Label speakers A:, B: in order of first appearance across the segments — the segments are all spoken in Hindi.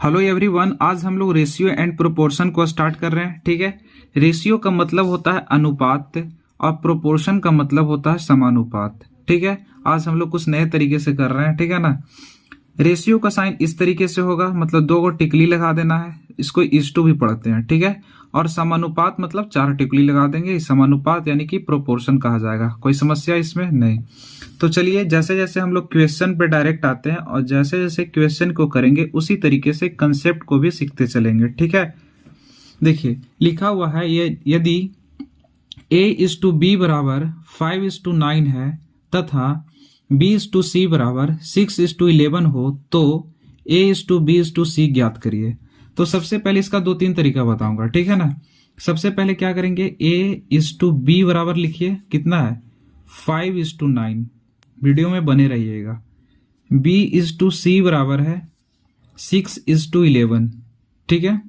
A: हेलो एवरीवन, आज हम लोग रेशियो एंड प्रोपोर्शन को स्टार्ट कर रहे हैं। ठीक है। रेशियो का मतलब होता है अनुपात और प्रोपोर्शन का मतलब होता है समानुपात। ठीक है। आज हम लोग कुछ नए तरीके से कर रहे हैं। ठीक है ना। रेशियो का साइन इस तरीके से होगा, मतलब 2 को टिकली लगा देना है, इसको इस टू भी पढ़ते हैं। ठीक है। और समानुपात मतलब 4 टिकली लगा देंगे, समानुपात यानी कि प्रोपोर्शन कहा जाएगा। कोई समस्या इसमें नहीं। तो चलिए, जैसे जैसे हम लोग क्वेश्चन पे डायरेक्ट आते हैं और जैसे जैसे क्वेश्चन को करेंगे उसी तरीके से कंसेप्ट को भी सीखते चलेंगे। ठीक है। देखिए लिखा हुआ है, ये यदि a/b बराबर 5:9 है तथा b/c बराबर 6:11 हो तो a/b/c ज्ञात करिए। तो सबसे पहले इसका 2-3 तरीका बताऊंगा। ठीक है ना। सबसे पहले क्या करेंगे, a/b बराबर लिखिए, कितना है 5:9। वीडियो में बने रहिएगा। b/c बराबर है 6:11। ठीक है।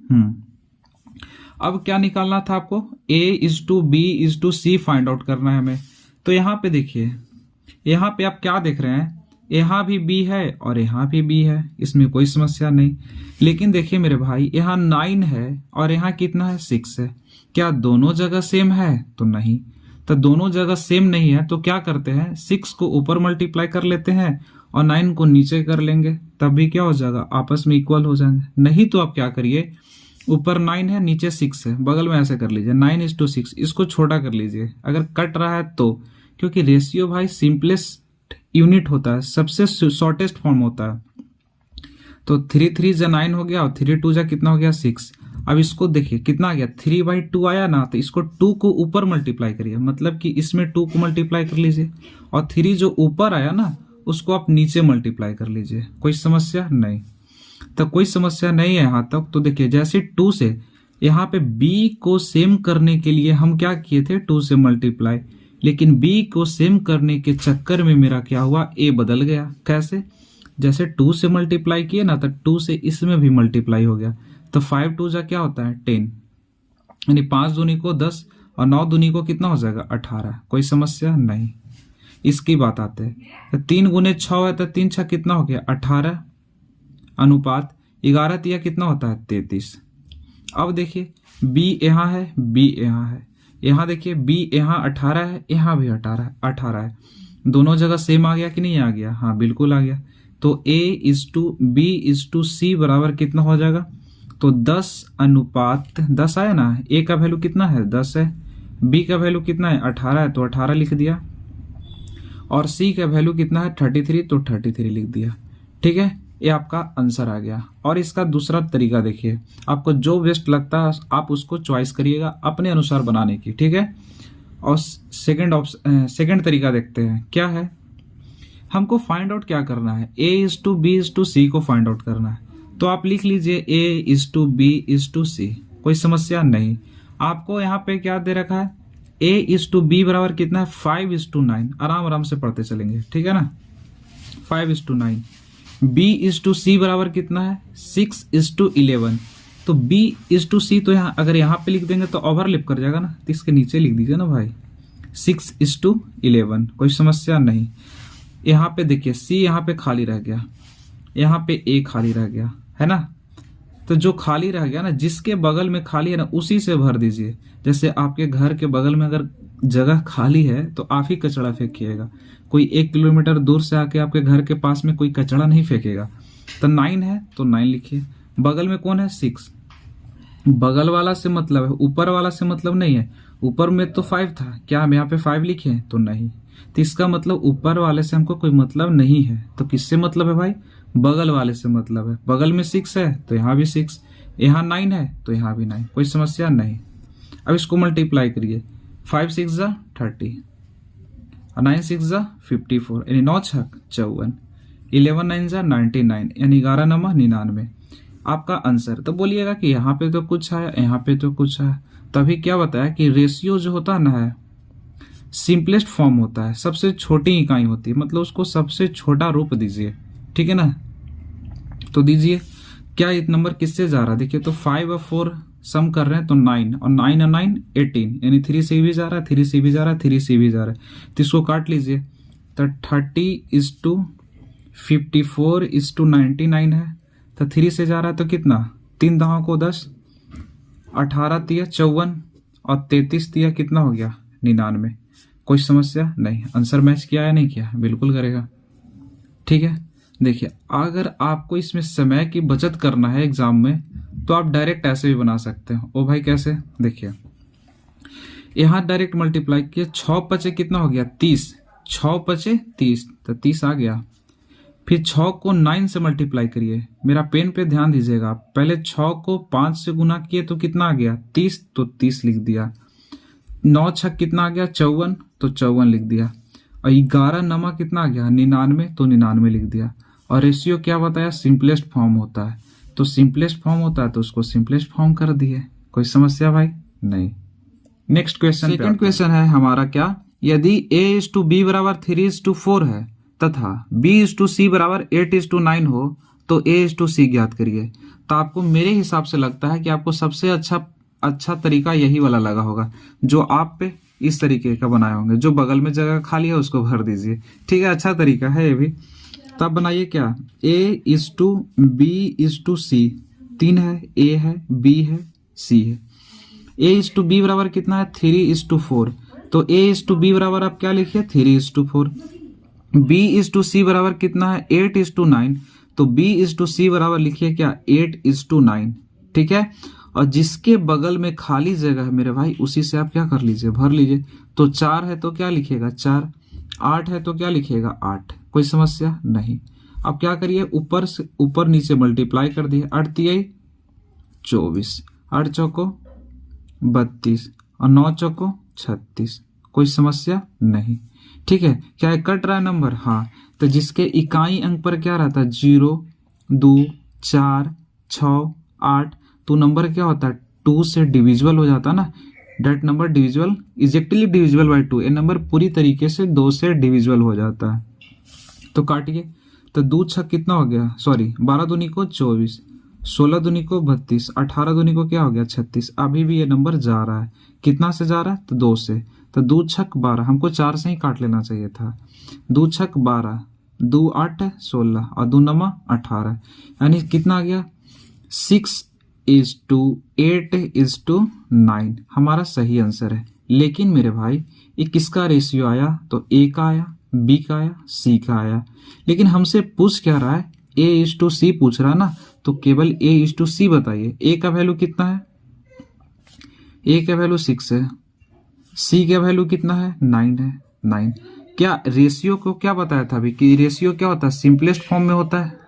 A: अब क्या निकालना था आपको, a/b/c फाइंड आउट करना है हमें। तो यहाँ पे देखिए, यहाँ पे आप क्या देख रहे हैं, यहाँ भी b है और यहाँ भी b है, इसमें कोई समस्या नहीं। लेकिन देखिए मेरे भाई, यहाँ 9 है और यहाँ कितना है 6 है। क्या दोनों जगह सेम है? तो नहीं। तो दोनों जगह सेम नहीं है तो क्या करते हैं, 6 को ऊपर मल्टीप्लाई कर लेते हैं और 9 को नीचे कर लेंगे, तब भी क्या हो जाएगा, आपस में इक्वल हो जाएंगे। नहीं तो आप क्या करिए, ऊपर 9 है नीचे 6 है, बगल में ऐसे कर लीजिए 9:6, इसको छोटा कर लीजिए अगर कट रहा है तो। क्योंकि रेशियो भाई सिंपलेस्ट यूनिट होता है, सबसे शॉर्टेस्ट फॉर्म होता है। तो 3×3 = 9 हो गया और 3×2 कितना हो गया 6। अब इसको देखिए कितना आ गया, 3/2 आया ना, तो इसको 2 को ऊपर मल्टीप्लाई करिए, मतलब कि इसमें 2 को मल्टीप्लाई कर लीजिए और 3 जो ऊपर आया ना उसको आप नीचे मल्टीप्लाई कर लीजिए। कोई समस्या नहीं। तो कोई समस्या नहीं है यहाँ तक। तो देखिए जैसे 2 से यहाँ पे b को सेम करने के लिए हम क्या किए थे, 2 से मल्टीप्लाई, लेकिन b को सेम करने के चक्कर में मेरा क्या हुआ, a बदल गया। कैसे? जैसे 2 से मल्टीप्लाई किए ना तो 2 से इसमें भी मल्टीप्लाई हो गया, तो 5×2 क्या होता है 10, यानी 5×2 को 10 और 9×2 को कितना हो जाएगा 18। कोई समस्या नहीं। इसकी बात आते हैं, 3×6 है तो 3×6 कितना हो गया 18, अनुपात 11 कितना होता है 33। अब देखिए b यहाँ है, b यहाँ है, यहाँ देखिए b यहाँ 18 है, यहाँ भी 18 है। दोनों जगह सेम आ गया कि नहीं आ गया? हाँ बिल्कुल आ गया। तो a/b/c बराबर कितना हो जाएगा, तो 10:10 आया ना। a का वैल्यू कितना है 10 है, b का वैल्यू कितना है 18 है तो 18 लिख दिया, और c का वैल्यू कितना है 33 तो 33 लिख दिया। ठीक है, ये आपका आंसर आ गया। और इसका दूसरा तरीका देखिए, आपको जो बेस्ट लगता है आप उसको चॉइस करिएगा अपने अनुसार बनाने की। ठीक है। और सेकंड तरीका देखते हैं क्या है। हमको फाइंड आउट क्या करना है, a/b/c को फाइंड आउट करना है। तो आप लिख लीजिए a/b/c, कोई समस्या नहीं। आपको यहाँ पे क्या दे रखा है, a/b बराबर कितना है 5:9। आराम आराम से पढ़ते चलेंगे। ठीक है ना। 5:9। b/c बराबर कितना है 6:11। तो b/c तो यहाँ अगर यहाँ पे लिख देंगे तो ओवरलैप कर जाएगा ना, तो इसके नीचे लिख दीजिए ना भाई 6:11। कोई समस्या नहीं। यहाँ पे देखिए c यहाँ पे खाली रह गया, यहाँ पे a खाली रह गया है ना। तो जो खाली रह गया ना, जिसके बगल में खाली है ना उसी से भर दीजिए। जैसे आपके घर के बगल में अगर जगह खाली है तो आप ही कचरा फेंकिएगा, कोई 1 किलोमीटर दूर से आके आपके घर के पास में कोई कचरा नहीं फेंकेगा। तो 9 है तो 9 लिखिए। बगल में कौन है 6, बगल वाला से मतलब है, ऊपर वाला से मतलब नहीं है। ऊपर में तो 5 था, क्या हम यहाँ पे 5 लिखे? तो नहीं। तो इसका मतलब ऊपर वाले से हमको कोई मतलब नहीं है। तो किससे मतलब है भाई, बगल वाले से मतलब है। बगल में 6 है तो यहाँ भी 6, यहाँ 9 है तो यहाँ भी 9। कोई समस्या नहीं। अब इसको मल्टीप्लाई करिए, 5×6 = 30 और 9×6 = 54, यानी 9×6 = 54, 11×9 = 99, यानी 11×9 = 99 आपका आंसर। तो बोलिएगा कि यहाँ पे तो कुछ है, यहाँ पे तो कुछ है। तभी क्या बताया कि रेशियो जो होता है ना है सिंपलेस्ट फॉर्म होता है, सबसे छोटी इकाई होती है, मतलब उसको सबसे छोटा रूप दीजिए। ठीक है ना। तो दीजिए, क्या ये नंबर किससे जा रहा है, देखिए तो 5 और 4 सम कर रहे हैं तो 9, और 9 और 9 18, यानी 3 से भी जा रहा है, 3 से भी जा रहा है, 3 से भी जा रहा है। तो इसको काट लीजिए, तो 30:54:99 है। तो 3 से जा रहा है तो कितना, 3 दहाओं को 10, 18 तिया 54 और 33 तिया कितना हो गया 99। कोई समस्या नहीं। आंसर मैच किया या नहीं किया, बिल्कुल करेगा। ठीक है, देखिए अगर आपको इसमें समय की बचत करना है एग्जाम में तो आप डायरेक्ट ऐसे भी बना सकते हो। ओ भाई कैसे, देखिए यहाँ डायरेक्ट मल्टीप्लाई किया, 6 पचे कितना हो गया 30, 6 पचे 30 तो 30 आ गया। फिर 6 को 9 से मल्टीप्लाई करिए, मेरा पेन पे ध्यान दीजिएगा। पहले 6 को 5 से गुना किए तो कितना आ गया 30, तो 30 लिख दिया। 9 छक कितना आ गया 54, तो 54 लिख दिया। और 11 नमा कितना आ गया 99, तो 99 लिख दिया। और रेशियो क्या बताया, सिंपलेस्ट फॉर्म होता है, तो सिंपलेस्ट फॉर्म होता है तो उसको सिंपलेस्ट फॉर्म कर दिए। कोई समस्या भाई नहीं। नेक्स्ट क्वेश्चन, सेकंड क्वेश्चन है हमारा क्या, यदि a/b बराबर 3:4 है तथा b/c बराबर 8:9 हो तो a/c ज्ञात करिए। तो आपको मेरे हिसाब से लगता है कि आपको सबसे अच्छा तरीका यही वाला लगा होगा, जो आप पे इस तरीके का बनाए होंगे। जो बगल में जगह खाली है उसको भर दीजिए। ठीक है, अच्छा तरीका है ये भी। तब बनाइए क्या, a/b/c 3 है, a है, b है, c है। a/b बराबर कितना है 3:4, तो a/b बराबर आप क्या लिखिए 3:4। b/c बराबर कितना है 8:9, तो b/c बराबर लिखिए क्या 8:9। ठीक है, और जिसके बगल में खाली जगह है मेरे भाई उसी से आप क्या कर लीजिए, भर लीजिए। तो 4 है तो क्या लिखिएगा 4, 8 है तो क्या लिखिएगा 8। कोई समस्या नहीं। अब क्या करिए, ऊपर से ऊपर नीचे मल्टीप्लाई कर दिए, 8 तिया 24, 8 चौको 32 और 9 चौको 36। कोई समस्या नहीं। ठीक है, क्या है कट रहा है नंबर, हाँ। तो जिसके इकाई अंक पर क्या रहता है 0, 2, 4, 6, 8, तो नंबर क्या होता है 2 से डिविजिबल हो जाता है ना। That number divisible exactly divisible by 2, ये नंबर पूरी तरीके से 2 से डिविजिबल हो जाता है। तो काटिए, तो 2 छक कितना हो गया, सॉरी 12 दूनी को 24, 16 दूनी को 32, 18 दूनी को क्या हो गया 36। अभी भी ये नंबर जा रहा है, कितना से जा रहा है तो 2 से। तो 2 छक 12, हमको 4 से ही काट लेना चाहिए था। 2 छक 12, 2 8 16 और 2 9 18, यानी कितना आ गया 6:8:9 हमारा सही आंसर है। लेकिन मेरे भाई ये किसका रेशियो आया, तो ए का आया, बी का आया, सी का आया। लेकिन हमसे पूछ क्या रहा है, a/c पूछ रहा है ना, तो केवल a/c बताइए। a का वैल्यू कितना है, a का वैल्यू 6 है, c का वैल्यू कितना है 9 है, 9। क्या रेशियो को क्या बताया था अभी कि रेशियो क्या होता है, सिंपलेस्ट फॉर्म में होता है।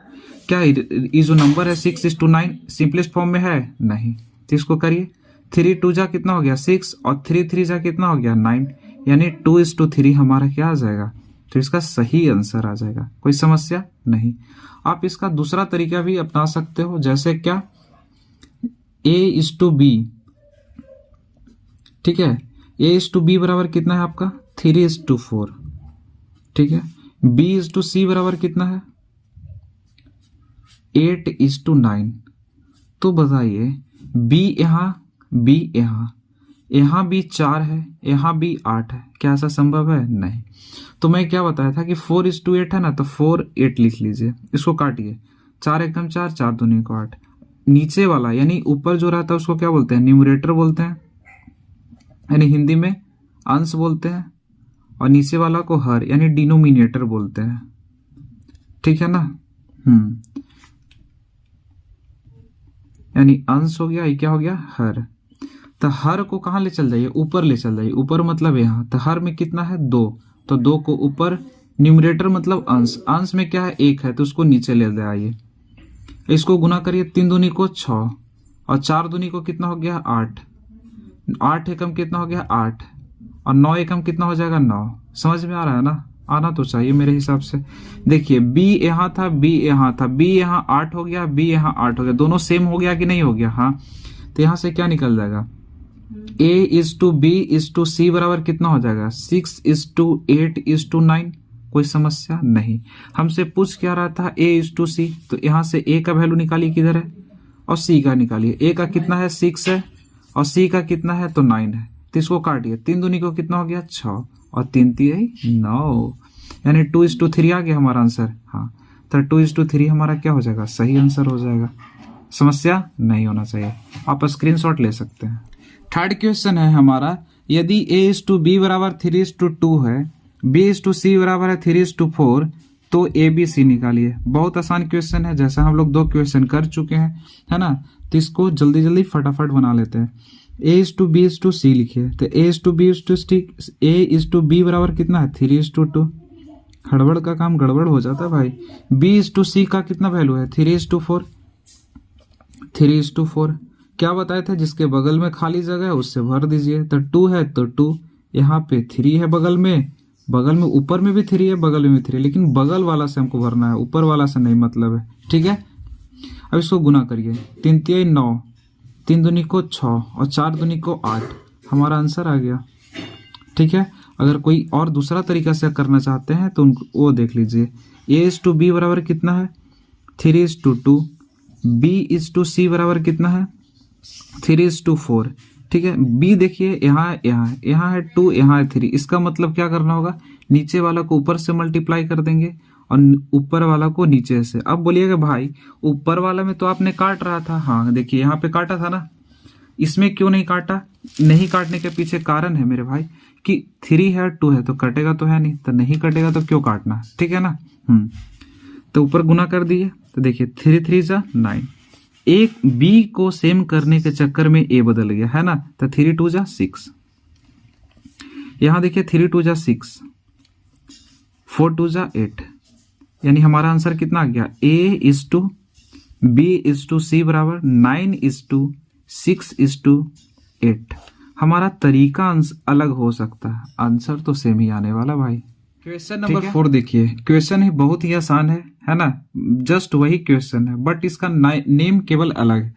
A: क्या ये जो नंबर है 6:9 सिंपलेस्ट फॉर्म में है नहीं, तो इसको करिए। 3 2 जा कितना हो गया 6 और 3 3 जा कितना हो गया 9, यानी 2:3 हमारा क्या आ जाएगा, तो इसका सही आंसर आ जाएगा। कोई समस्या नहीं। आप इसका दूसरा तरीका भी अपना सकते हो, जैसे क्या a/b। ठीक है, a/b बराबर कितना है आपका 3:4। ठीक है, b/c बराबर कितना है 8:9। तो बताइए b यहाँ भी 4 है, यहाँ भी 8 है, क्या ऐसा संभव है, नहीं। तो मैं क्या बताया था कि 4:8 है ना, तो 4 8 लिख लीजिए। इसको काटिए, 4 एकम 4, 4 दूनी को 8। नीचे वाला यानी ऊपर जो रहता है उसको क्या बोलते हैं, न्यूमरेटर बोलते हैं, यानी हिंदी में अंश बोलते हैं। और नीचे वाला को हर यानी डिनोमिनेटर बोलते हैं। ठीक है ना, यानी अंश हो गया, ये क्या हो गया हर। तो हर को कहाँ ले चल जाइए, ऊपर ले चल जाइए। ऊपर मतलब यहाँ, तो हर में कितना है 2, तो 2 को ऊपर, न्यूमरेटर मतलब अंश, अंश में क्या है 1 है, तो उसको नीचे ले आइए। इसको गुना करिए, 3 दूनी को 6 और 4 दूनी को कितना हो गया 8, 8 एकम कितना हो गया 8 और 9 एकम कितना हो जाएगा 9। समझ में आ रहा है ना, आना तो चाहिए मेरे हिसाब से। देखिए b यहाँ था, b यहाँ था, b यहाँ 8 हो गया, b यहाँ 8 हो गया, दोनों सेम हो गया कि नहीं हो गया, हाँ। तो यहाँ से क्या निकल जाएगा a/b/c बराबर कितना हो जाएगा 6:8:9। कोई समस्या नहीं। हमसे पूछ क्या रहा था a/c, तो यहाँ से a का वैल्यू निकालिए किधर है और c का निकालिए। a का कितना है 6 है और c का कितना है तो 9 है, तो इसको काटिए। 3 दूनी को कितना हो गया 6 और 3 3 9, यानी 2:3 आ गया हमारा आंसर, हाँ। तो 2:3 हमारा क्या हो जाएगा, सही आंसर हो जाएगा। समस्या नहीं होना चाहिए, आप स्क्रीनशॉट ले सकते हैं। थर्ड क्वेश्चन है हमारा, यदि A:B बराबर 3:2 है, B:C बराबर है 3:4, तो ABC निकालिए। बहुत आसान क्वेश्चन है, जैसा हम लोग 2 क्वेश्चन कर चुके हैं, है ना, तो इसको जल्दी जल्दी फटाफट बना लेते हैं। A:B:C लिखिए, तो A:B बराबर कितना है, 3:2। हड़बड़ का काम गड़बड़ हो जाता है भाई। B:C का कितना वैल्यू है, 3:4। 3:4 क्या बताए थे, जिसके बगल में खाली जगह है उससे भर दीजिए। तो 2 है तो 2, यहाँ पे 3 है बगल में ऊपर में भी 3 है, बगल में भी 3, लेकिन बगल वाला से हमको भरना है, ऊपर वाला से नहीं मतलब है, ठीक है। अब इसको गुना करिए, 3×3 = 9, 3 दूनी को 6 और 4 दूनी को 8, हमारा आंसर आ गया, ठीक है। अगर कोई और दूसरा तरीका से करना चाहते हैं तो वो देख लीजिए। A:B बराबर कितना है, 3:2। B:C बराबर कितना है, 3:4, ठीक है। B देखिए यहाँ है 2, यहाँ है 3, इसका मतलब क्या करना होगा, नीचे वाला को ऊपर से मल्टीप्लाई कर देंगे और ऊपर वाला को नीचे से। अब बोलिएगा भाई ऊपर वाला में तो आपने काट रहा था, हाँ देखिए यहाँ पे काटा था ना, इसमें क्यों नहीं काटा। नहीं काटने के पीछे कारण है मेरे भाई कि 3 है 2 है तो कटेगा तो है नहीं, तो नहीं कटेगा तो क्यों काटना, ठीक है ना। तो ऊपर गुना कर दिए, तो देखिए 3 3 जा 9। एक B को सेम करने के चक्कर में A बदल गया, है ना, तो 3 2 जा 6। यहां देखिए 3 2 जा 6, 4 2 जा 8, यानी हमारा आंसर कितना आ गया, A:B:C बराबर 9:6:8। हमारा तरीका अलग हो सकता है, आंसर तो सेम ही आने वाला भाई। क्वेश्चन नंबर 4 देखिए, क्वेश्चन ही बहुत ही आसान है ना, जस्ट वही क्वेश्चन है, बट इसका नेम केवल अलग है।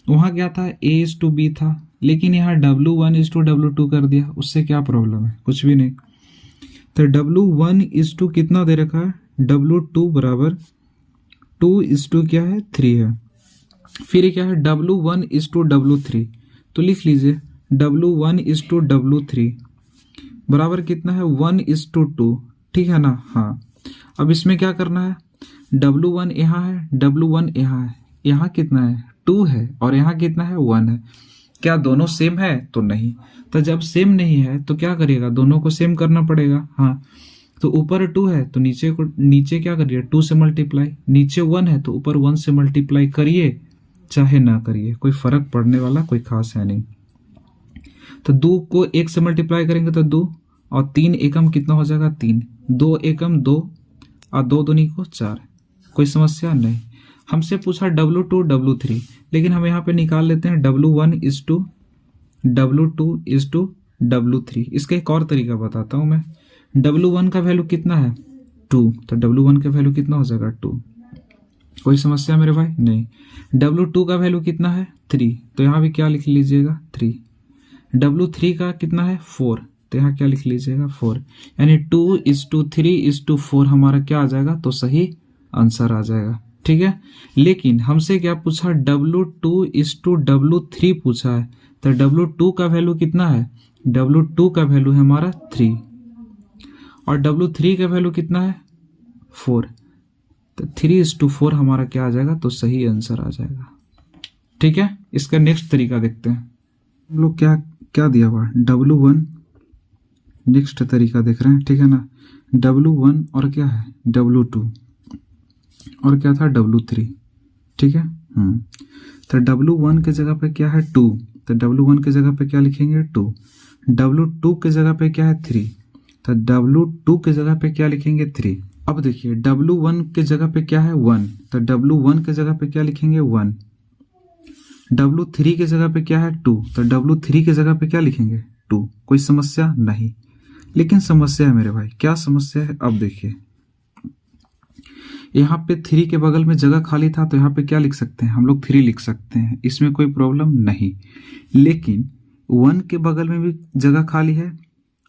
A: वहां क्या था, A:B था, लेकिन यहाँ W1:W2 कर दिया, उससे क्या प्रॉब्लम है, कुछ भी नहीं। तो W1:2 कितना दे रखा है, W2 बराबर 2:2 क्या है, 3 है। फिर क्या है, W1:W3, तो लिख लीजिए W1:W3 बराबर कितना है, 1:2, ठीक है ना। हाँ, अब इसमें क्या करना है, W1 यहाँ है, W1 यहाँ है, यहाँ कितना है 2 है और यहाँ कितना है 1 है। क्या दोनों सेम है, तो नहीं। तो जब सेम नहीं है तो क्या करिएगा, दोनों को सेम करना पड़ेगा। हाँ, तो ऊपर 2 है तो नीचे क्या करिए, 2 से मल्टीप्लाई। नीचे 1 है तो ऊपर 1 से मल्टीप्लाई करिए, चाहे ना करिए, कोई फर्क पड़ने वाला कोई खास है नहीं। तो 2 को 1 से मल्टीप्लाई करेंगे तो 2 और 3 एकम कितना हो जाएगा, 3, 2 एकम 2 और 2 दूनी को 4, कोई समस्या नहीं। हमसे पूछा W2 W3, लेकिन हम यहाँ पे निकाल लेते हैं W1:W2:W3। इसका एक और तरीका बताता हूँ मैं। W1 का वैल्यू कितना है, 2, तो W1 का वैल्यू कितना हो जाएगा, 2, कोई समस्या मेरे भाई नहीं। W2 का वैल्यू कितना है, 3, तो यहाँ भी क्या लिख लीजिएगा, 3। W3 का कितना है, 4, तो यहाँ क्या लिख लीजिएगा, 4, यानी 2:3:4 हमारा क्या आ जाएगा, तो सही आंसर आ जाएगा, ठीक है। लेकिन हमसे क्या पूछा, W2:W3 पूछा है, तो W2 का वैल्यू कितना है, W2 का वैल्यू है हमारा 3 और W3 का वैल्यू कितना है, 4, तो 3:4 हमारा क्या आ जाएगा, तो सही आंसर आ जाएगा, ठीक है। इसका नेक्स्ट तरीका देखते हैं। हम लोग क्या दिया हुआ, W1, नेक्स्ट तरीका देख रहे हैं, ठीक है ना। W1 और क्या है, W2 और क्या था, W3, ठीक है। तो W1 के जगह पे क्या है, 2, तो W1 के जगह पे क्या लिखेंगे, 2। W2 के जगह पे क्या है, 3, तो W2 के जगह पे क्या लिखेंगे, 3। अब देखिए W1 के जगह पे क्या है, 1, तो W1 के जगह पे क्या लिखेंगे, 1। W3 के जगह पे क्या है, 2, तो W3 के जगह पे क्या लिखेंगे, 2, कोई समस्या नहीं। लेकिन समस्या है मेरे भाई, क्या समस्या है, अब देखिए यहाँ पे 3 के बगल में जगह खाली था, तो यहाँ पे क्या लिख सकते हैं हम लोग, 3 लिख सकते हैं, इसमें कोई प्रॉब्लम नहीं। लेकिन 1 के बगल में भी जगह खाली है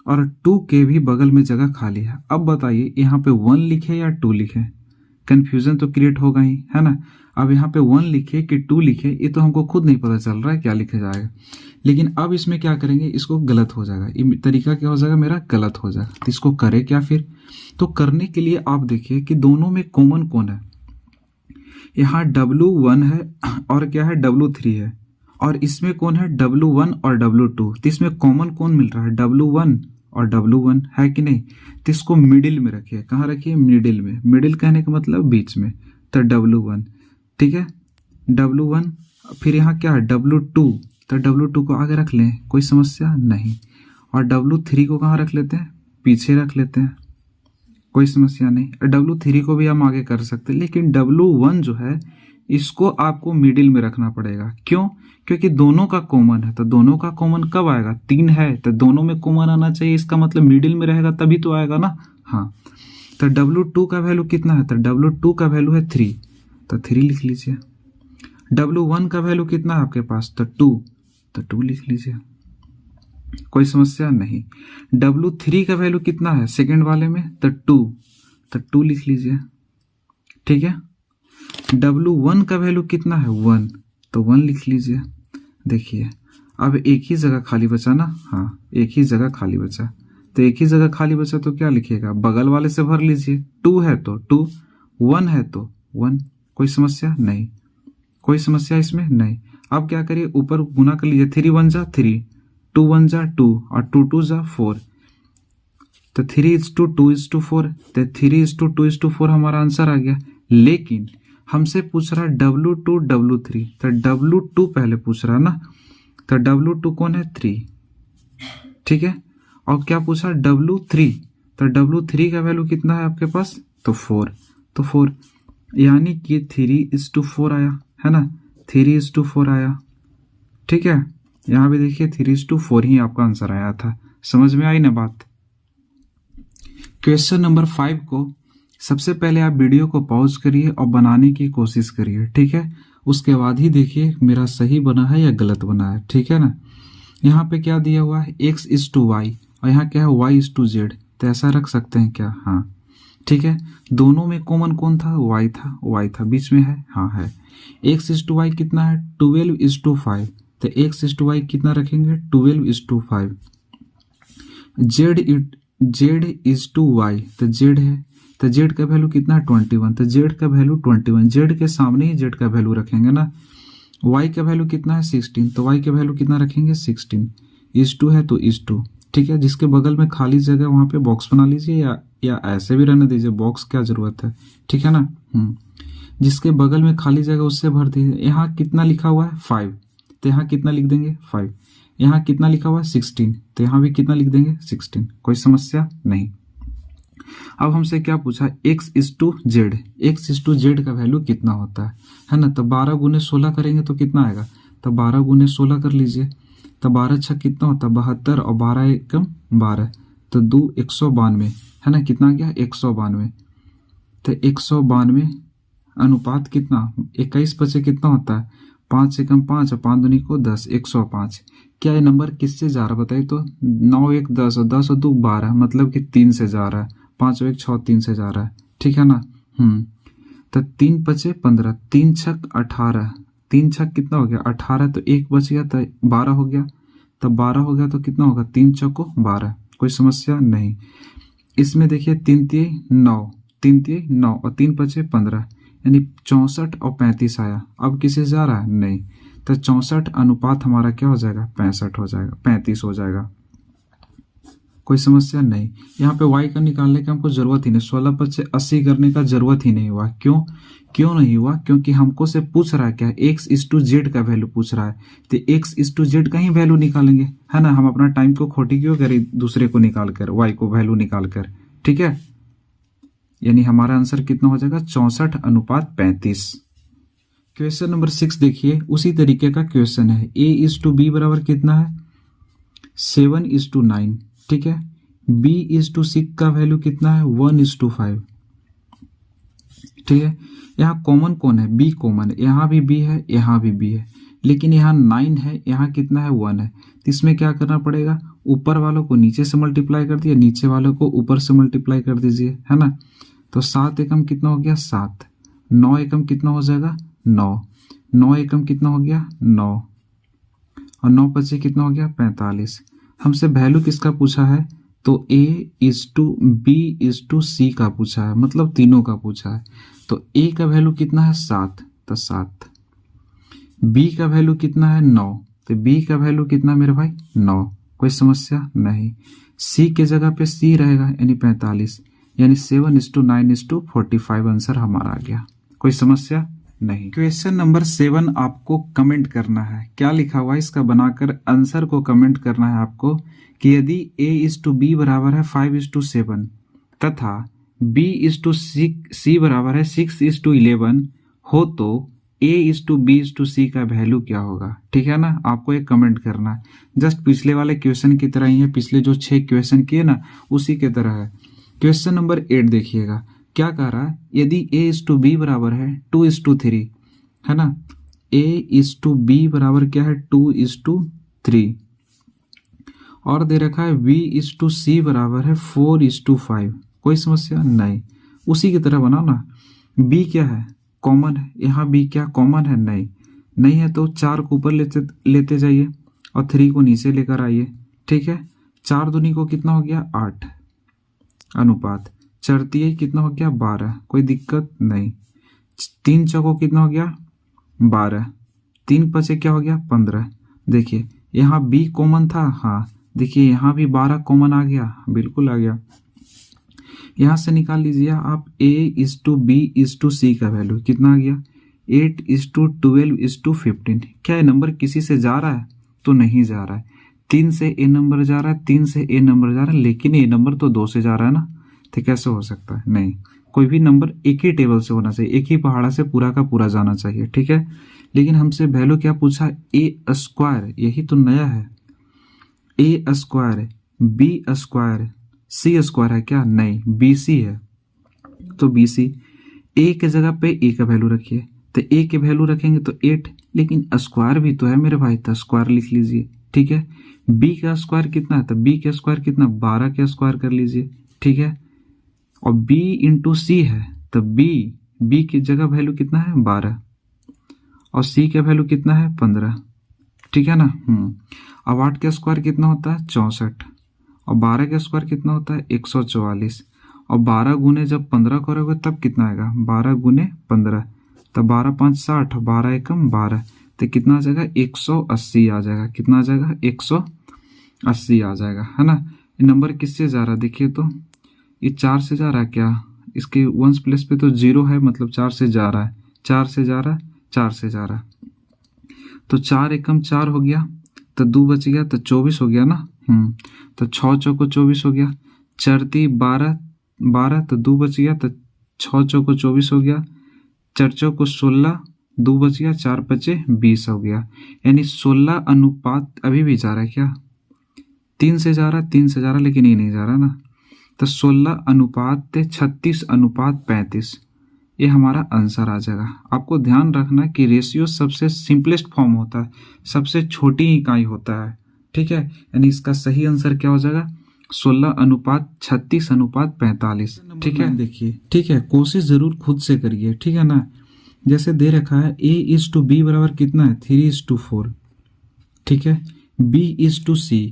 A: और 2 के भी बगल में जगह खाली है। अब बताइए यहाँ पे 1 लिखे या 2 लिखे, कंफ्यूजन तो क्रिएट होगा ही, है ना। अब यहाँ पे 1 लिखे कि 2 लिखे ये तो हमको खुद नहीं पता चल रहा है क्या लिखा जाएगा, लेकिन अब इसमें क्या करेंगे, इसको गलत हो जाएगा, ये तरीका क्या हो जाएगा, मेरा गलत हो जाएगा। तो इसको करे क्या फिर, तो करने के लिए आप देखिए कि दोनों में कॉमन कौन है। यहाँ W1 है और क्या है W3 है, और इसमें कौन है W1 और W2। तो इसमें कॉमन कौन मिल रहा है, W1 और W1 है कि नहीं। तो इसको मिडिल में रखिए, कहाँ रखिए, मिडिल में। मिडिल कहने का मतलब बीच में, तो W1 ठीक है, W1। फिर यहाँ क्या है W2, तो W2 को आगे रख लें, कोई समस्या नहीं। और W3 को कहाँ रख लेते हैं, पीछे रख लेते हैं, कोई समस्या नहीं। W3 को भी हम आगे कर सकते हैं, लेकिन W1 जो है इसको आपको मिडिल में रखना पड़ेगा। क्यों, क्योंकि दोनों का कॉमन है। तो दोनों का कॉमन कब आएगा, 3 है तो दोनों में कॉमन आना चाहिए, इसका मतलब मिडिल में रहेगा तभी तो आएगा ना। हाँ, तो W2 का वैल्यू कितना है, तो W2 का वैल्यू है 3, तो 3 लिख लीजिए। W1 का वैल्यू कितना है आपके पास, तो 2, तो 2 लिख लीजिए, कोई समस्या नहीं। W3 का वैल्यू कितना है सेकंड वाले में, तो 2, तो 2 लिख लीजिए, ठीक है। W1 का वैल्यू कितना है 1, तो 1 लिख लीजिए। देखिए अब एक ही जगह खाली बचा ना, हाँ एक ही जगह खाली बचा, तो एक ही जगह खाली बचा तो क्या लिखिएगा, बगल वाले से भर लीजिए। 2 है तो 2, 1 है तो 1, कोई समस्या नहीं, कोई समस्या इसमें नहीं। अब क्या करिए, ऊपर गुना कर लीजिए, 3 1 जा 3, 2 1 जा 2 और 2 2 जा 4, तो 3:2:4, तो 3:2:4 हमारा आंसर आ गया। लेकिन हमसे पूछ रहा है W2 W3, तो W2 पहले पूछ रहा है ना, तो W2 कौन है 3, ठीक है। और क्या पूछा W3, तो W3 का वैल्यू कितना है आपके पास, तो 4, तो 4 यानी कि 3:4 आया है ना, 3:4 आया, ठीक है। यहाँ भी देखिए 3:4 ही आपका आंसर आया था। समझ में आई ना बात। क्वेश्चन नंबर 5 को सबसे पहले आप वीडियो को पॉज करिए और बनाने की कोशिश करिए, ठीक है। उसके बाद ही देखिए मेरा सही बना है या गलत बना है, ठीक है ना। यहाँ पे क्या दिया हुआ है, x:y और यहाँ क्या है y:z, तो ऐसा रख सकते हैं क्या, हाँ ठीक है। दोनों में कॉमन कौन था, y था बीच में है, हाँ है। x:y कितना है 12:5, तो x:y कितना रखेंगे 12:5। z:y, तो z है, तो z का वैल्यू कितना है 21, तो z का वैल्यू 21, z के सामने ही z का वैल्यू रखेंगे ना। y का वैल्यू कितना है 16, तो y का वैल्यू कितना रखेंगे 16, is2 है तो is2, ठीक है। जिसके बगल में खाली जगह वहां पे बॉक्स बना लीजिए या ऐसे भी रहने दीजिए, बॉक्स क्या जरूरत है, ठीक है ना। जिसके बगल में खाली जगह उससे भर दीजिए। यहाँ कितना लिखा हुआ है 5, तो यहाँ कितना लिख देंगे 5। यहाँ कितना लिखा हुआ है 16, तो यहाँ भी कितना लिख देंगे 16, कोई समस्या नहीं। अब हमसे क्या पूछा, x:z, x:z का वैल्यू कितना होता है ना। तो 12 × 16 करेंगे तो कितना आएगा, तो 12 × 16 कर लीजिए, तो 12 6 कितना होता है 72 और 12 एकम 12, तो 2 192 है ना, कितना गया 192। तो 192 अनुपात कितना 21 बचे कितना होता है 5 एकम 5 और 5 दूनी को 10, 105। क्या ये नंबर किससे जा रहा है बताइए तो, 9 1 10 और 10 और 2 12, मतलब कि 3 से जा रहा है, 5 और 1 6 3 से जा रहा है, ठीक है ना। तो 3 बचे 15, 3 छक 18, 3 छक कितना हो गया 18, तो 1 बच गया तो 12 हो गया, तो 12 हो गया तो कितना होगा 3 चौको 12, कोई समस्या नहीं। इसमें देखिए 3 3 9, 3 3 9 और 3 बचे 15, यानी 64 और 35 आया। अब किसे जा रहा है नहीं, तो 64 अनुपात हमारा क्या हो जाएगा 65 हो जाएगा, 35 हो जाएगा, कोई समस्या नहीं। यहाँ पे y का निकालने की हमको जरूरत ही नहीं, 16 पर से 80 करने का जरूरत ही नहीं हुआ। क्यों नहीं हुआ, क्योंकि हमको से पूछ रहा है क्या x:z का वैल्यू पूछ रहा है, तो x:z का ही वैल्यू निकालेंगे, है ना। हम अपना टाइम को खोटी क्यों करें दूसरे को निकाल कर, y को वैल्यू निकाल कर, ठीक है। यानी हमारा आंसर कितना हो जाएगा 64 अनुपात 35। क्वेश्चन नंबर 6 देखिए, उसी तरीके का क्वेश्चन है। a:b बराबर कितना है 7:9, ठीक है। b:6 का वैल्यू कितना है 1:5, ठीक है। यहाँ कॉमन कौन है, b कॉमन है, यहाँ भी b है यहाँ भी b है, लेकिन यहाँ 9 है, यहाँ कितना है 1 है। तो इसमें क्या करना पड़ेगा, ऊपर वालों को नीचे से मल्टीप्लाई कर दिया, नीचे वालों को ऊपर से मल्टीप्लाई कर दीजिए, है ना। तो 7 एकम कितना हो गया 7, 9 एकम कितना हो जाएगा 9, 9 एकम कितना हो गया 9, और 9 पचे कितना हो गया 45। हमसे वैल्यू किसका पूछा है, तो A:B:C का पूछा है, मतलब तीनों का पूछा है। तो A का वैल्यू कितना है 7, तो 7। B का वैल्यू कितना है 9, तो B का वैल्यू कितना मेरे भाई 9, कोई समस्या नहीं। C के जगह पे C रहेगा यानी 45, यानी 7:9:45 आंसर हमारा आ गया, कोई समस्या नहीं। क्वेश्चन नंबर 7 आपको कमेंट करना है, क्या लिखा हुआ है इसका बनाकर आंसर को कमेंट करना है आपको कि यदि A:B बराबर है 5:7 तथा B:C बराबर है 6:11 हो तो A:B:C का वैल्यू क्या होगा, ठीक है ना। आपको एक कमेंट करना है, जस्ट पिछले वाले क्वेश्चन की तरह ही है, पिछले जो 6 क्वेश्चन किए ना उसी के तरह है। क्वेश्चन नंबर 8 देखिएगा, क्या कह रहा है, यदि A:B बराबर है 2:3, है ना, A:B बराबर क्या है 2:3, और दे रखा है B:C बराबर है 4:5, कोई समस्या नहीं। उसी की तरह बनाओ ना। B क्या है कॉमन है, यहाँ B क्या कॉमन है, नहीं है तो 4 को ऊपर लेते जाइए और 3 को नीचे लेकर आइए, ठीक है। 4 दूनी को कितना हो गया 8, अनुपात 4 कितना हो गया 12, कोई दिक्कत नहीं। 3 चौको कितना हो गया 12, 3 पचे क्या हो गया 15। देखिए यहाँ B कॉमन था, हाँ देखिए यहाँ भी 12 कॉमन आ गया, बिल्कुल आ गया। यहाँ से निकाल लीजिए आप A:B:C का वैल्यू कितना आ गया 8:12:15। क्या ये नंबर किसी से जा रहा है, तो नहीं जा रहा है। 3 से A नंबर जा रहा है, 3 से A नंबर जा रहा है, लेकिन ये नंबर तो 2 से जा रहा है ना, तो कैसे हो सकता है, नहीं। कोई भी नंबर एक ही टेबल से होना चाहिए, एक ही पहाड़ा से पूरा का पूरा जाना चाहिए, ठीक है। लेकिन हमसे वैल्यू क्या पूछा, A², यही तो नया है। A², B² C² है क्या, नहीं BC है, तो BC। A के जगह पे A का वैल्यू रखिए, तो A के वैल्यू रखेंगे तो 8, लेकिन स्क्वायर भी तो है मेरे भाई, तो स्क्वायर लिख लीजिए, ठीक है। B का स्क्वायर कितना है, तो B का स्क्वायर कितना 12 का स्क्वायर कर लीजिए, ठीक है। और B × C है, तो B की जगह वैल्यू कितना है 12 और C का वैल्यू कितना है 15, ठीक है ना। अब 8 का स्क्वायर कितना होता है 64, और 12 का स्क्वायर कितना होता है 144, और 12 गुने जब 15 करोगे तब कितना आएगा 12 गुने 15, तो 12 5 60, 12 एकम 12, तो कितना आ जाएगा 180 आ जाएगा, कितना आ जाएगा 180 आ जाएगा, है ना। ये नंबर किससे जा रहा है, देखिए तो ये 4 से जा रहा है क्या, इसके वंस प्लेस पे तो 0 है, मतलब 4 से जा रहा है, 4 से जा रहा है, 4 से जा रहा है, तो 4 एकम 4 हो गया, तो 2 बच गया, तो 24 हो गया ना। तो 6 चौको 24 हो गया, 4 × 12, तो 2 बच गया, तो 6 चौको 24 हो गया, 4 चौको 16, 2 बच गया, 4 पचे 20 हो गया, यानी 16 अनुपात अभी भी जा रहा है क्या, 3 से जा रहा है, 3 से जा रहा है, लेकिन ये नहीं जा रहा ना, तो 16:36:35 ये हमारा आंसर आ जाएगा। आपको ध्यान रखना कि रेशियो सबसे सिंपलेस्ट फॉर्म होता है, सबसे छोटी इकाई होता है, ठीक है। यानी इसका सही आंसर क्या हो जाएगा 16:36:45, ठीक है। देखिए ठीक है, कोशिश जरूर खुद से करिए, ठीक है ना। जैसे दे रखा है A:B बराबर कितना है 3:4, ठीक है। B:C,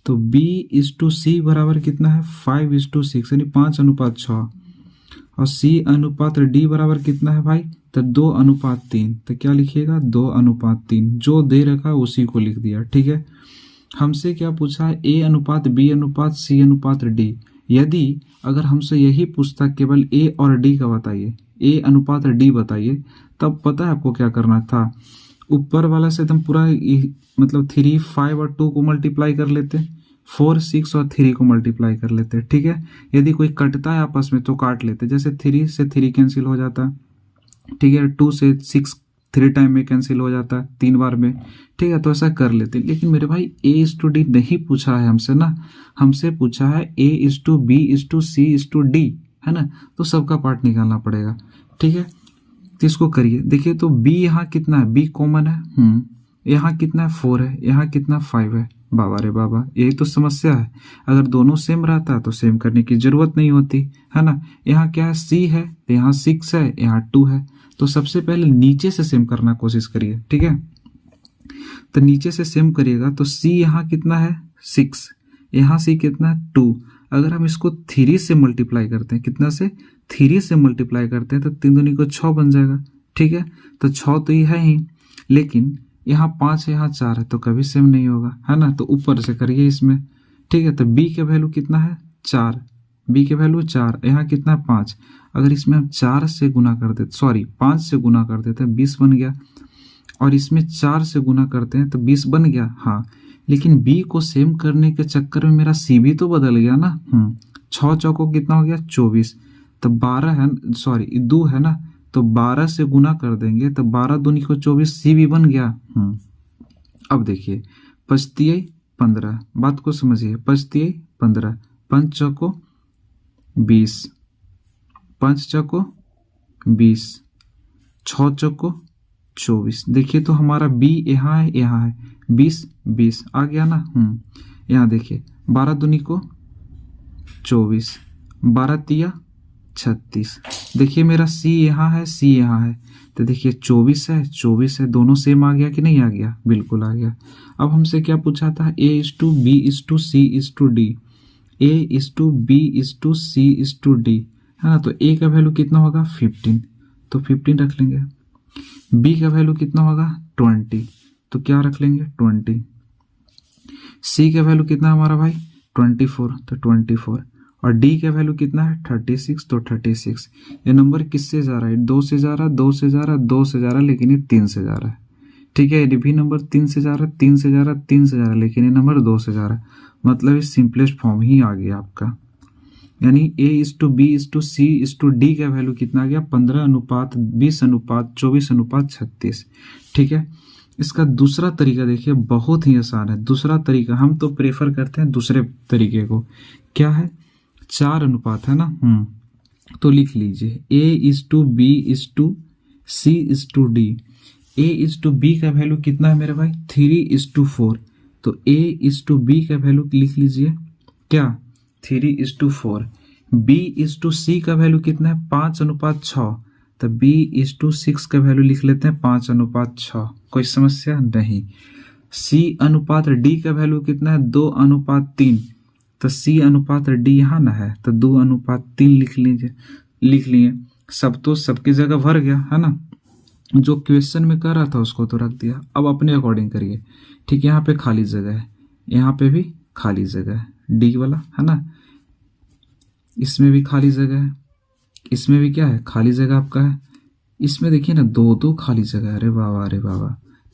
A: तो B:C बराबर कितना है 5:6, यानी 5:6, और C:D बराबर कितना है भाई, तो 2:3, तो क्या लिखिएगा 2:3, जो दे रखा है उसी को लिख दिया, ठीक है। हमसे क्या पूछा है A:B:C:D। यदि अगर हमसे यही पूछता केवल A और D का बताइए, A:D बताइए, तब पता है आपको क्या करना था, ऊपर वाला से एकदम पूरा मतलब 3, 5 और 2 को मल्टीप्लाई कर लेते, 4, 6 और 3 को मल्टीप्लाई कर लेते, ठीक है। यदि कोई कटता है आपस में तो काट लेते, जैसे 3 से 3 कैंसिल हो जाता, ठीक है। 2 से 6 3 टाइम में कैंसिल हो जाता है, 3 बार में, ठीक है। तो ऐसा कर लेते, लेकिन मेरे भाई A:D नहीं पूछा है हमसे ना, हमसे पूछा है A:B:C:D, है ना। तो सबका पार्ट निकालना पड़ेगा, ठीक है। तो इसको करिए, देखिए तो B यहाँ कितना है, B कॉमन है, यहाँ कितना है 4 है, यहाँ कितना 5 है, बाबा रे बाबा, यही तो समस्या है। अगर दोनों सेम रहता तो सेम करने की जरूरत नहीं होती, है ना। यहाँ क्या है C है, तो यहाँ 6 है, यहाँ 2 है, तो सबसे पहले नीचे से सेम करना कोशिश करिए, ठीक है। तो नीचे से सेम करिएगा तो सी यहाँ कितना है 6, यहाँ सी कितना है 2। अगर हम इसको 3 से मल्टीप्लाई करते हैं, कितना से 3 से मल्टीप्लाई करते हैं तो 3 दूनी को 6 बन जाएगा, ठीक है। तो 6 तो ये है ही, लेकिन यहाँ 5 है, यहाँ 4 है, तो कभी सेम नहीं होगा, है ना। तो ऊपर से करिए इसमें, ठीक है। तो बी का वैल्यू कितना है 4, बी के वैल्यू 4, यहाँ कितना है 5। अगर इसमें हम 4 से गुना कर देते, सॉरी 5 से गुना कर देते हैं 20 बन गया, और इसमें 4 से गुना करते हैं तो 20 बन गया, हाँ। लेकिन बी को सेम करने के चक्कर में मेरा सी भी तो बदल गया ना। 6 चौको कितना हो गया 24, तो 12 है, सॉरी 2 है ना, तो 12 से गुना कर देंगे तो 12 दूनी को 24, सी भी बन गया। अब देखिए 5 15, बात को समझिए, 5 15, 5 चौको 20, 5 चौको 20, 6 चौको 24। देखिए तो हमारा बी यहाँ है, यहाँ है 20 20 आ गया ना। यहाँ देखिए 12 दूनी को 24, 12 तिया 36। देखिए मेरा सी यहाँ है, सी यहाँ है, तो देखिए 24 है 24 है, दोनों सेम आ गया कि नहीं आ गया, बिल्कुल आ गया। अब हमसे क्या पूछा था, A:B:C:D, A:B:C:D, है ना। तो A का वैल्यू कितना होगा 15, तो 15 रख लेंगे। B का वैल्यू कितना होगा 20, तो क्या रख लेंगे 20। C का वैल्यू कितना हमारा भाई 24, तो 24, और D का वैल्यू कितना है 36, तो 36। ये नंबर किससे जा रहा है, 2 से जा रहा है, 2 से जा रहा है, 2 से जा रहा है, लेकिन ये 3 से जा रहा है, ठीक है। ये भी नंबर 3 से जा रहा है, 3 से जा रहा है, 3 से जा रहा है, लेकिन ये नंबर 2 से जा रहा है, मतलब ये सिंपलेस्ट फॉर्म ही आ गया आपका। यानी A:B:C:D का वैल्यू कितना आ गया 15:20:24:36, ठीक है। इसका दूसरा तरीका देखिए बहुत ही आसान है। दूसरा तरीका हम तो प्रेफर करते हैं दूसरे तरीके को, क्या है 4 अनुपात है ना। तो लिख लीजिए A:B:C:D। A:B का वैल्यू कितना है मेरे भाई 3:4, तो A:B का वैल्यू लिख लीजिए क्या 3:4। B:C का वैल्यू कितना है 5:6, तो B:6 का वैल्यू लिख लेते हैं 5:6, कोई समस्या नहीं। C:D का वैल्यू कितना है 2:3, तो C:D यहाँ ना है, तो 2:3 लिख लिए। सब तो सबकी जगह भर गया, है ना। जो क्वेश्चन में कर रहा था उसको तो रख दिया, अब अपने अकॉर्डिंग करिए, ठीक। यहाँ पे खाली जगह है, यहाँ पे भी खाली जगह है, डी वाला, है ना। इसमें भी खाली जगह है, इसमें भी क्या है खाली जगह आपका है। इसमें देखिए ना 2 खाली जगह है, अरे बाबा अरे बाबा,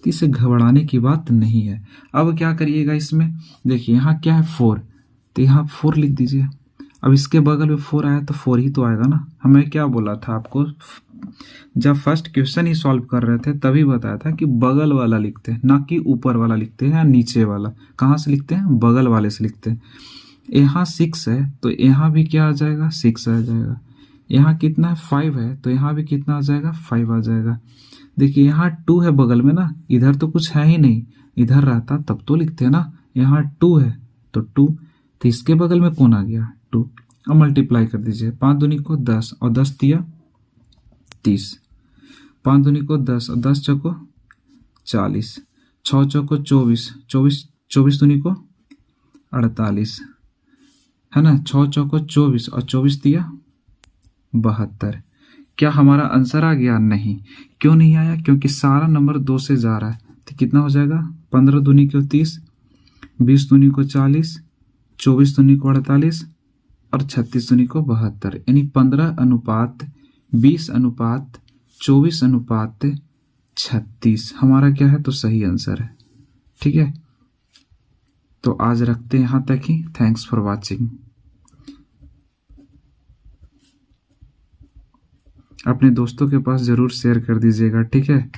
A: तो इसे घबराने की बात नहीं है। अब क्या करिएगा इसमें, देखिए यहाँ क्या है 4, तो यहाँ 4 लिख दीजिए। अब इसके बगल में 4 आया तो 4 ही तो आएगा ना। हमें क्या बोला था आपको, जब फर्स्ट क्वेश्चन ही सॉल्व कर रहे थे तभी बताया था कि बगल वाला लिखते हैं, ना कि ऊपर वाला लिखते हैं या नीचे वाला। कहाँ से लिखते हैं, बगल वाले से लिखते हैं। यहाँ 6 है तो यहाँ भी क्या आ जाएगा 6 आ जाएगा। यहाँ कितना है 5 है, तो यहाँ भी कितना आ जाएगा 5 आ जाएगा। देखिए यहाँ 2 है बगल में ना, इधर तो कुछ है ही नहीं, इधर रहता तब तो लिखते हैं ना। यहाँ 2 है तो 2, तो इसके बगल में कौन आ गया 2। अब मल्टीप्लाई कर दीजिए, 5 दूनी को 10 और 10 तिया 30, 5 दूनी को 10 और 10 चौको 40, 6 चौको 24, 24 दूनी को 48, है ना। 6 चौको 24 और 24 दिया 72। क्या हमारा आंसर आ गया, नहीं। क्यों नहीं आया, क्योंकि सारा नंबर 2 से जा रहा है। तो कितना हो जाएगा 15 दूनी को 30, 20 दूनी को 40, 24 दूनी को 48 और 36 दूनी को 72, यानी 15:20:24:36 हमारा क्या है, तो सही आंसर है, ठीक है। तो आज रखते हैं यहाँ तक ही। Thanks for watching. अपने दोस्तों के पास जरूर शेयर कर दीजिएगा, ठीक है।